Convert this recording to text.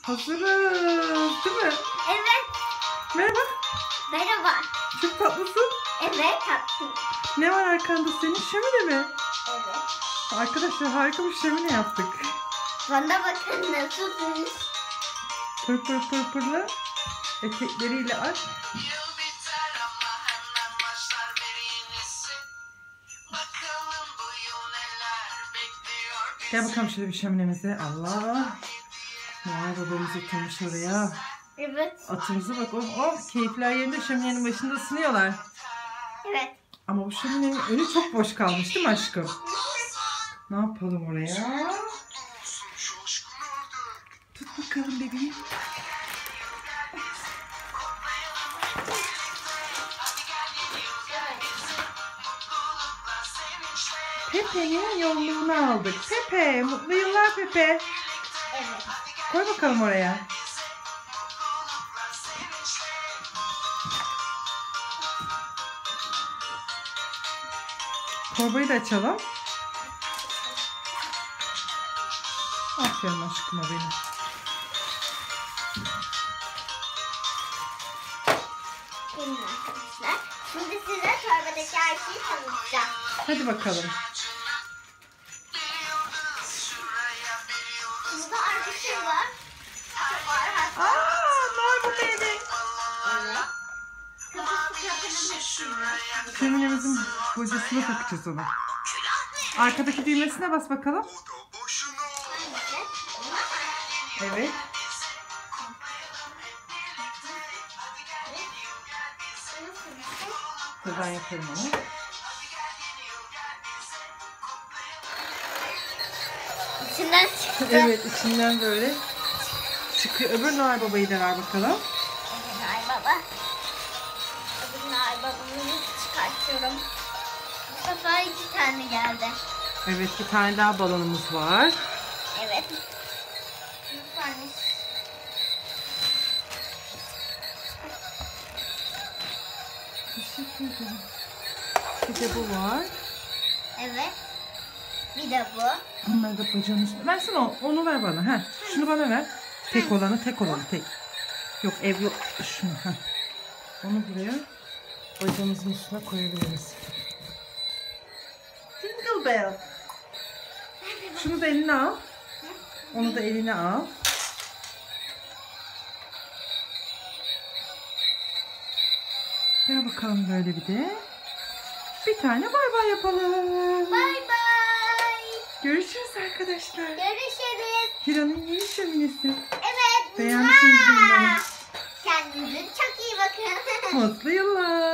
Hazırız, değil mi? Evet. Merhaba. Merhaba. Çok tatlısın. Evet, tatlıyım. Ne var arkanda senin? Şömine mi? Evet. Arkadaşlar harika bir şömine yaptık. Bana bakın nasılsınız? Pır pır pır pırlı etekleriyle aç. Gel bakalım şöyle bir şöminemize. Allah. Noel babamız oturmuş oraya. Evet. Atımıza bak. Oh, keyifler yerinde şöminenin başında ısınıyorlar. Evet. Ama bu şöminenin önü çok boş kalmış değil mi aşkım? Ne yapalım oraya? Tut bakalım bebeğim. Pepe'nin yolluğunu aldık. Pepe, mutlu yıllar Pepe. Evet. Koy bakalım oraya. Torbayı da açalım. Aferin aşkıma benim. Gelin arkadaşlar. Şimdi size torbadaki her şeyi tanıtacağım. Hadi bakalım. Burada arkadaşım var. Noel bu beni. Evet. Kapısı kapının. Şöminemizin bocasına takacağız onu. Arkadaki düğmesine bas bakalım. Evet. Buradan yaparım onu. İçinden çıktı. Evet, içinden böyle çıkıyor. Öbür Noel Baba'yı da ver bakalım. Öbür Noel Baba. Öbür Noel Baba'mı çıkartıyorum. Bu sefer 2 tane geldi. Evet, bir tane daha balonumuz var. Evet. Bir tane. Teşekkür ederim. Bir de bu var. Evet. Bir de bu. Bunlar da bacağın üstüne. Versene onu ver bana. Heh. Şunu bana ver. Tek olanı tek. Yok ev yok. Şunu. Heh. Onu buraya bacağımızın üstüne koyabiliriz. Jingle bell. Şunu da eline al. Onu da eline al. Gel bakalım böyle bir de. Bir tane bay bay yapalım. Bay bay. Görüşürüz arkadaşlar. Görüşürüz. Hira'nın yeni şöminesi. Evet. Beğendiniz mi? Kendinize çok iyi bakın. Mutlu yıllar.